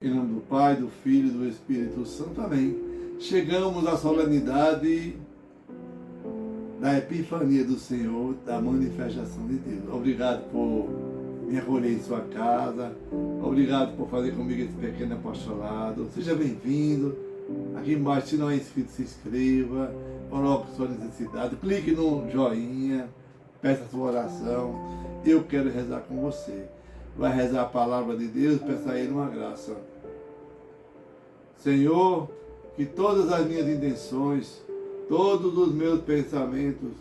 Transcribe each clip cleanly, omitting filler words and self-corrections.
Em nome do Pai, do Filho e do Espírito Santo. Amém. Chegamos à solenidade da Epifania do Senhor, da manifestação de Deus. Obrigado por me acolher em sua casa. Obrigado por fazer comigo esse pequeno apostolado. Seja bem-vindo. Aqui embaixo, se não é inscrito, se inscreva. Coloque sua necessidade. Clique no joinha. Peça sua oração. Eu quero rezar com você. Vai rezar a palavra de Deus, peça a Ele uma graça. Senhor, que todas as minhas intenções, todos os meus pensamentos,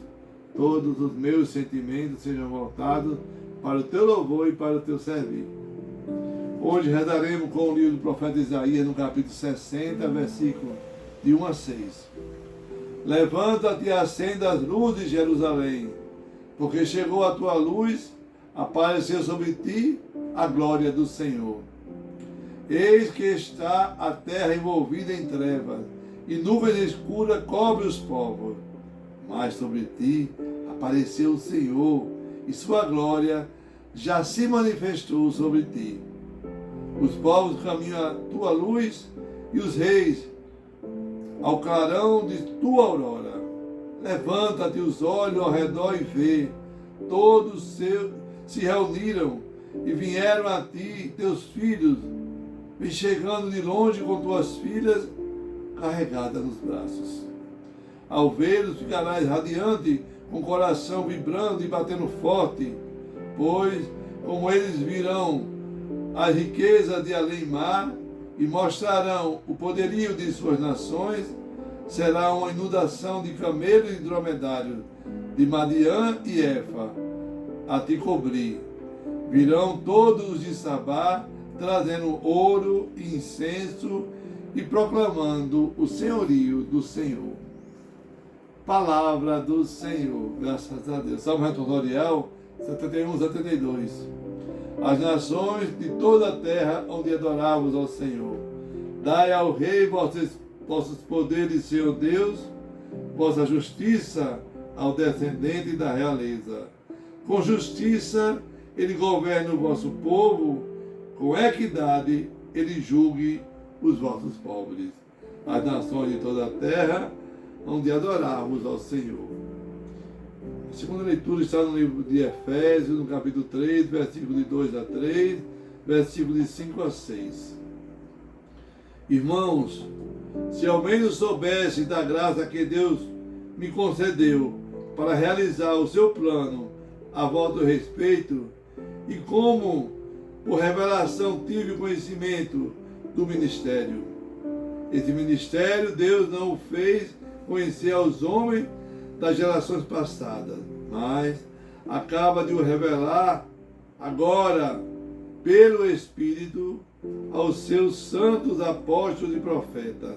todos os meus sentimentos sejam voltados para o Teu louvor e para o Teu servir. Hoje rezaremos com o livro do profeta Isaías, no capítulo 60, versículo de 1 a 6. Levanta-te e acenda as luzes de Jerusalém, porque chegou a tua luz, apareceu sobre ti a glória do Senhor. Eis que está a terra envolvida em trevas, e nuvens escuras cobrem os povos. Mas sobre ti apareceu o Senhor, e sua glória já se manifestou sobre ti. Os povos caminham à tua luz, e os reis ao clarão de tua aurora. Levanta-te os olhos ao redor e vê, todos se reuniram e vieram a ti, teus filhos, vem chegando de longe com tuas filhas carregadas nos braços. Ao vê-los ficarás radiante, com o coração vibrando e batendo forte, pois como eles virão as riquezas de além-mar e mostrarão o poderio de suas nações, será uma inundação de camelos e dromedários, de Madiã e Efa, a te cobrir. Virão todos de Sabá, trazendo ouro e incenso e proclamando o senhorio do Senhor. Palavra do Senhor, graças a Deus. Salmo responsorial 71, 72. As nações de toda a terra onde adorávamos ao Senhor. Dai ao Rei vossos poderes, Senhor Deus, vossa justiça ao descendente da realeza. Com justiça ele governa o vosso povo, com equidade ele julgue os vossos pobres. As nações de toda a terra, onde adorarmos ao Senhor. A segunda leitura está no livro de Efésios, no capítulo 3, versículo de 2 a 3, versículo de 5 a 6. Irmãos, se ao menos soubesse da graça que Deus me concedeu para realizar o seu plano a vosso respeito, e como por revelação tive conhecimento do ministério. Esse ministério Deus não o fez conhecer aos homens das gerações passadas, mas acaba de o revelar agora pelo Espírito aos seus santos apóstolos e profetas.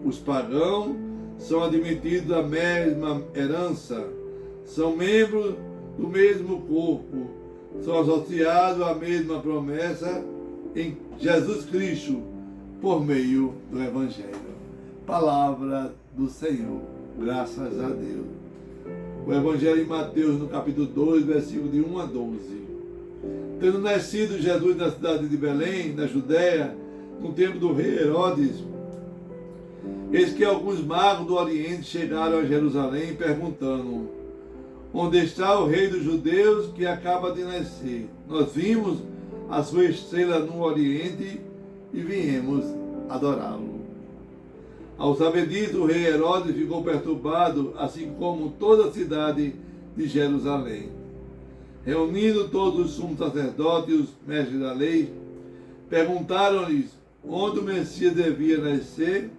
Os pagãos são admitidos à mesma herança, são membros do mesmo corpo, são associados à mesma promessa em Jesus Cristo, por meio do Evangelho. Palavra do Senhor, graças a Deus. O Evangelho em Mateus, no capítulo 2, versículo de 1 a 12. Tendo nascido Jesus na cidade de Belém, na Judéia, no tempo do rei Herodes, eis que alguns magos do Oriente chegaram a Jerusalém perguntando: onde está o rei dos judeus que acaba de nascer? Nós vimos a sua estrela no Oriente e viemos adorá-lo. Ao saber disso, o rei Herodes ficou perturbado, assim como toda a cidade de Jerusalém. Reunindo todos os sumos sacerdotes e os mestres da lei, perguntaram-lhes onde o Messias devia nascer.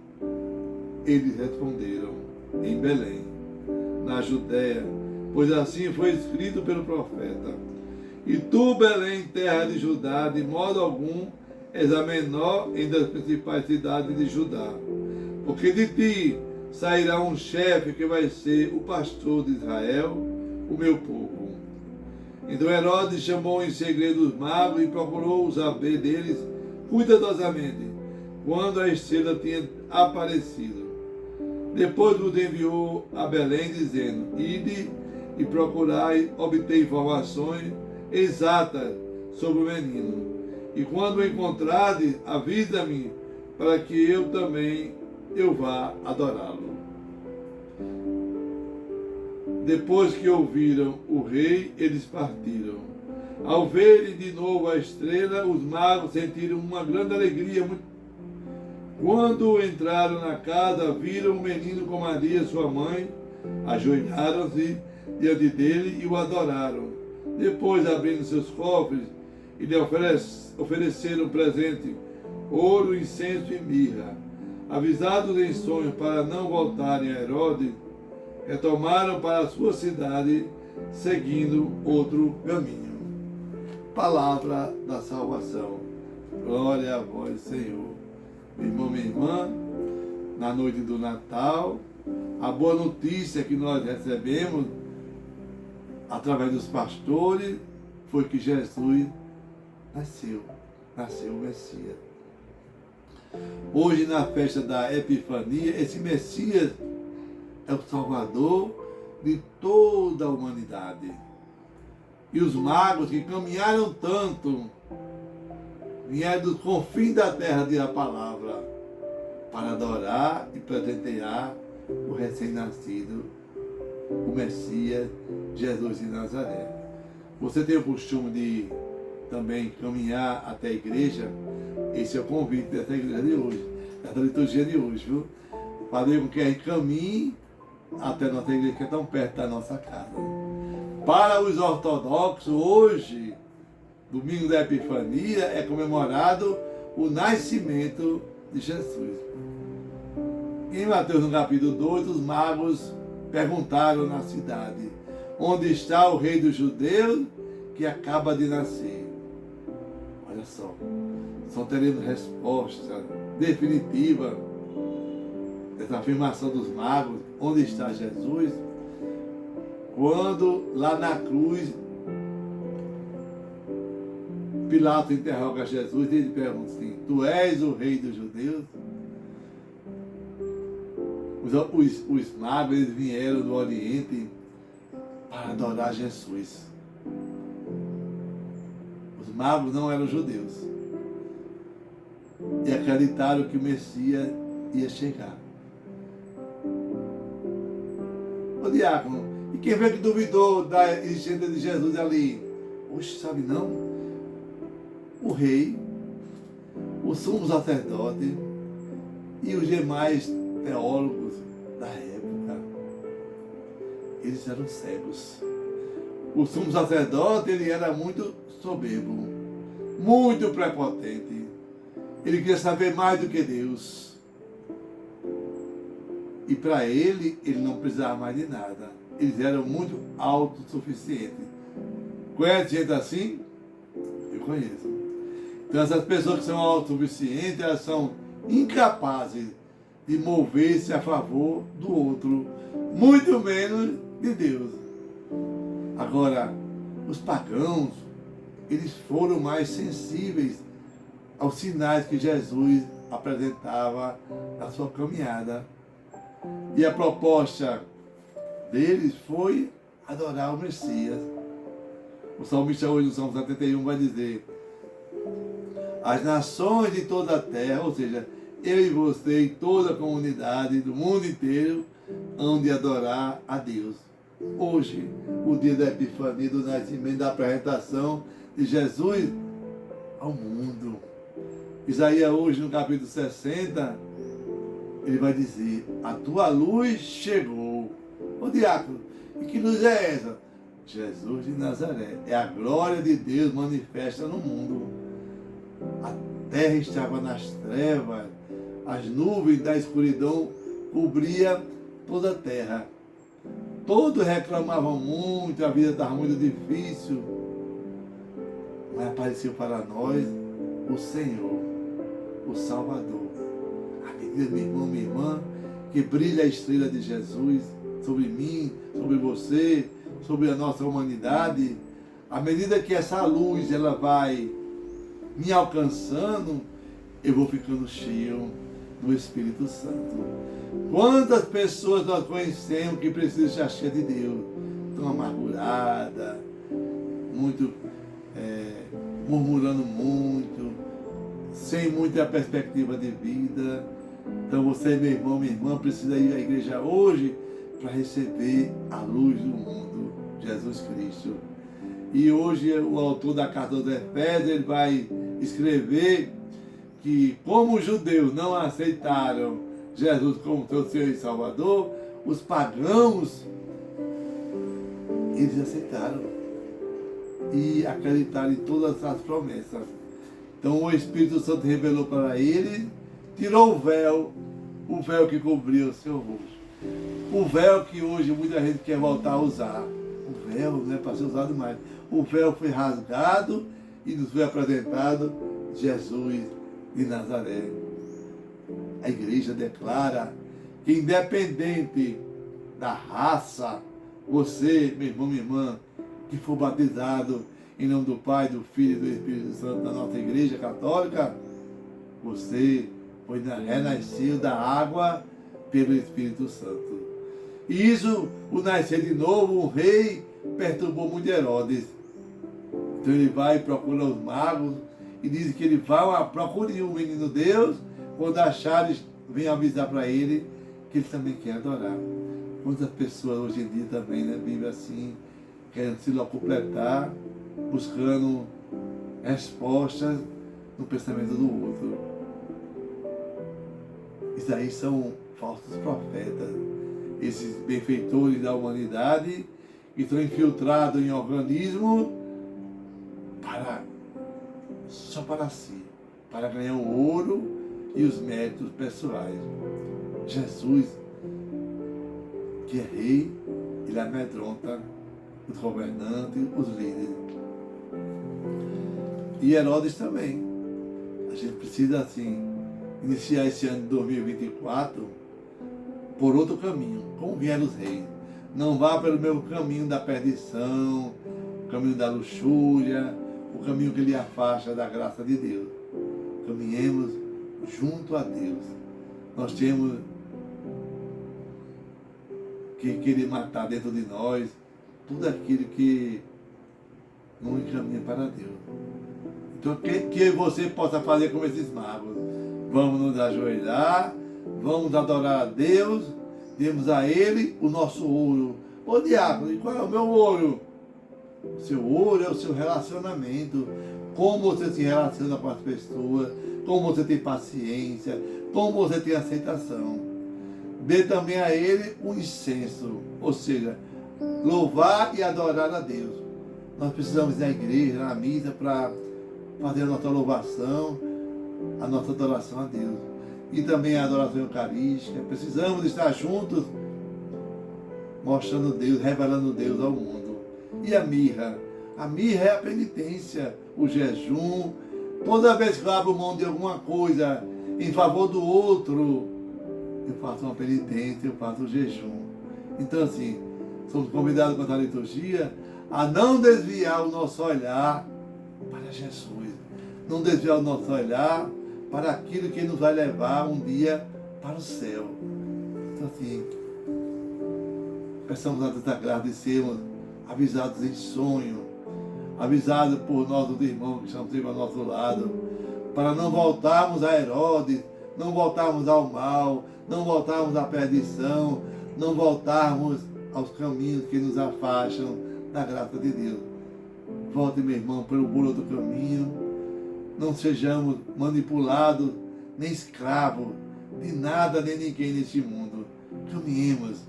Eles responderam: em Belém, na Judéia, pois assim foi escrito pelo profeta: e tu, Belém, terra de Judá, de modo algum és a menor entre as principais cidades de Judá, porque de ti sairá um chefe que vai ser o pastor de Israel, o meu povo. Então Herodes chamou em segredo os magos e procurou saber deles cuidadosamente quando a estrela tinha aparecido. Depois os enviou a Belém, dizendo: ide e procurai obter informações exatas sobre o menino. E quando o encontrares, avisa-me, para que eu também vá adorá-lo. Depois que ouviram o rei, eles partiram. Ao verem de novo a estrela, os magos sentiram uma grande alegria. Quando entraram na casa, viram o menino com Maria, sua mãe, ajoelharam-se diante dele e o adoraram. Depois, abrindo seus cofres, e lhe ofereceram presente, ouro, incenso e mirra. Avisados em sonho para não voltarem a Herodes, retomaram para a sua cidade, seguindo outro caminho. Palavra da salvação. Glória a vós, Senhor. Meu irmão, minha irmã, na noite do Natal, a boa notícia que nós recebemos através dos pastores foi que Jesus nasceu o Messias. Hoje, na festa da Epifania, esse Messias é o Salvador de toda a humanidade. E os magos que caminharam tanto, vieram dos confins da terra, diz a palavra, para adorar e presentear o recém-nascido, o Messias, Jesus de Nazaré. Você tem o costume de também caminhar até a igreja? Esse é o convite dessa igreja de hoje, dessa liturgia de hoje, viu? Fazer com que a gente caminhe até a nossa igreja, que é tão perto da nossa casa. Para os ortodoxos, hoje, domingo da Epifania, é comemorado o nascimento de Jesus. Em Mateus, no capítulo 2, os magos perguntaram na cidade: onde está o rei dos judeus que acaba de nascer? Olha só teremos resposta definitiva dessa afirmação dos magos, onde está Jesus, quando lá na cruz Pilatos interroga Jesus e ele pergunta assim: tu és o rei dos judeus? Os magos, eles vieram do Oriente para adorar Jesus. Os magos não eram judeus e acreditaram que o Messias ia chegar. O diácono, e quem foi que duvidou da existência de Jesus ali? Oxe, sabe não? O rei, o sumo sacerdote e os demais teólogos da época, eles eram cegos. O sumo sacerdote, ele era muito soberbo, muito prepotente. Ele queria saber mais do que Deus. E para ele não precisava mais de nada. Eles eram muito autossuficientes. Conhece gente assim? Eu conheço. Então essas pessoas que são autossuficientes, elas são incapazes de mover-se a favor do outro, muito menos de Deus. Agora, os pagãos, eles foram mais sensíveis aos sinais que Jesus apresentava na sua caminhada. E a proposta deles foi adorar o Messias. O salmista hoje, no Salmo 71, vai dizer: as nações de toda a terra, ou seja, eu e você e toda a comunidade do mundo inteiro, hão de adorar a Deus. Hoje, o dia da Epifania, do nascimento, da apresentação de Jesus ao mundo. Isaías hoje, no capítulo 60, ele vai dizer: a tua luz chegou. Ô diácono, e que luz é essa? Jesus de Nazaré. É a glória de Deus manifesta no mundo. A terra estava nas trevas, as nuvens da escuridão cobriam toda a terra. Todos reclamavam muito, a vida estava muito difícil. Mas apareceu para nós o Senhor, o Salvador. À medida, meu irmão, minha irmã, que brilha a estrela de Jesus sobre mim, sobre você, sobre a nossa humanidade, à medida que essa luz ela vai me alcançando, eu vou ficando cheio do Espírito Santo. Quantas pessoas nós conhecemos que precisam estar cheias de Deus, tão amarguradas, muito murmurando muito, sem muita perspectiva de vida. Então você, meu irmão, minha irmã, precisa ir à igreja hoje para receber a luz do mundo, Jesus Cristo. E hoje o autor da carta aos Efésios, ele vai escrever que como os judeus não aceitaram Jesus como seu Senhor e Salvador, os pagãos, eles aceitaram e acreditaram em todas as promessas. Então o Espírito Santo revelou para ele, tirou o véu que cobria o seu rosto. O véu que hoje muita gente quer voltar a usar. O véu não é para ser usado mais. O véu foi rasgado e nos foi apresentado Jesus de Nazaré. A igreja declara que independente da raça, você, meu irmão, minha irmã, que for batizado em nome do Pai, do Filho e do Espírito Santo da nossa igreja católica, você foi renascido da água pelo Espírito Santo. E isso, o nascer de novo, o rei perturbou muito Herodes. Então ele vai e procura os magos e diz que ele vai procurar o menino Deus, quando acharem, vem avisar para ele que ele também quer adorar. Quantas pessoas hoje em dia também, né, vivem assim, querendo se completar, buscando respostas no pensamento do outro. Isso aí são falsos profetas, esses benfeitores da humanidade que estão infiltrados em organismo só para si, para ganhar o ouro e os méritos pessoais. Jesus, que é rei, ele amedronta os governantes, os líderes. E Herodes também. A gente precisa, assim, iniciar esse ano de 2024 por outro caminho, como vieram os reis. Não vá pelo mesmo caminho da perdição, o caminho da luxúria, o caminho que lhe afasta da graça de Deus. Caminhemos junto a Deus. Nós temos que querer matar dentro de nós tudo aquilo que não encaminha para Deus. Então, que você possa fazer como esses magos. Vamos nos ajoelhar, vamos adorar a Deus, demos a Ele o nosso ouro. Ô diácono, e qual é o meu ouro? O seu ouro é o seu relacionamento. Como você se relaciona com as pessoas, como você tem paciência, como você tem aceitação. Dê também a Ele o incenso, ou seja, louvar e adorar a Deus. Nós precisamos ir na igreja, na missa, para fazer a nossa louvação, a nossa adoração a Deus. E também a adoração eucarística. Precisamos estar juntos, mostrando Deus, revelando Deus ao mundo. E a mirra? A mirra é a penitência, o jejum. Toda vez que eu abro mão de alguma coisa em favor do outro, eu faço uma penitência, eu faço um jejum. Então, assim, somos convidados com a liturgia a não desviar o nosso olhar para Jesus. Não desviar o nosso olhar para aquilo que nos vai levar um dia para o céu. Então, assim, peçamos a Deus da graça de sermos avisados em sonho, avisados por nossos irmãos que estão sempre ao nosso lado, para não voltarmos a Herodes, não voltarmos ao mal, não voltarmos à perdição, não voltarmos aos caminhos que nos afastam da graça de Deus. Volte, meu irmão, pelo outro caminho. Não sejamos manipulados, nem escravos de nada, nem ninguém neste mundo. Caminhemos.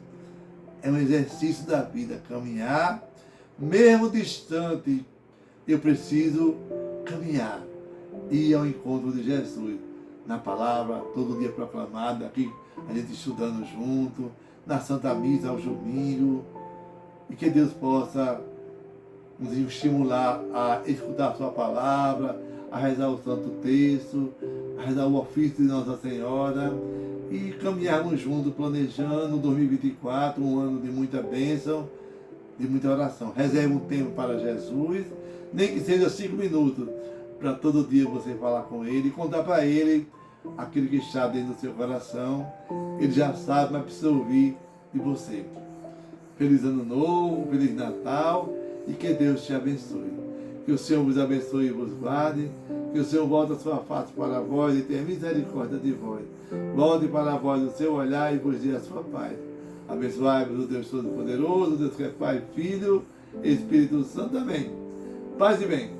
É um exercício da vida, caminhar. Mesmo distante, eu preciso caminhar. Ir ao encontro de Jesus. Na palavra, todo dia proclamada, aqui a gente estudando junto, na Santa Missa aos domingos. E que Deus possa nos estimular a escutar a sua palavra, a rezar o Santo Texto, a rezar o ofício de Nossa Senhora e caminharmos juntos, planejando 2024, um ano de muita bênção, de muita oração. Reserve um tempo para Jesus, nem que seja 5 minutos, para todo dia você falar com Ele e contar para Ele aquilo que está dentro do seu coração. Ele já sabe, mas precisa ouvir de você. Feliz Ano Novo, Feliz Natal e que Deus te abençoe. Que o Senhor vos abençoe e vos guarde. Que o Senhor volte a sua face para vós e tenha misericórdia de vós. Volte para vós o seu olhar e vos dê a sua paz. Abençoai-vos o Deus Todo-Poderoso, Deus que é Pai, Filho e Espírito Santo. Amém. Paz e bem.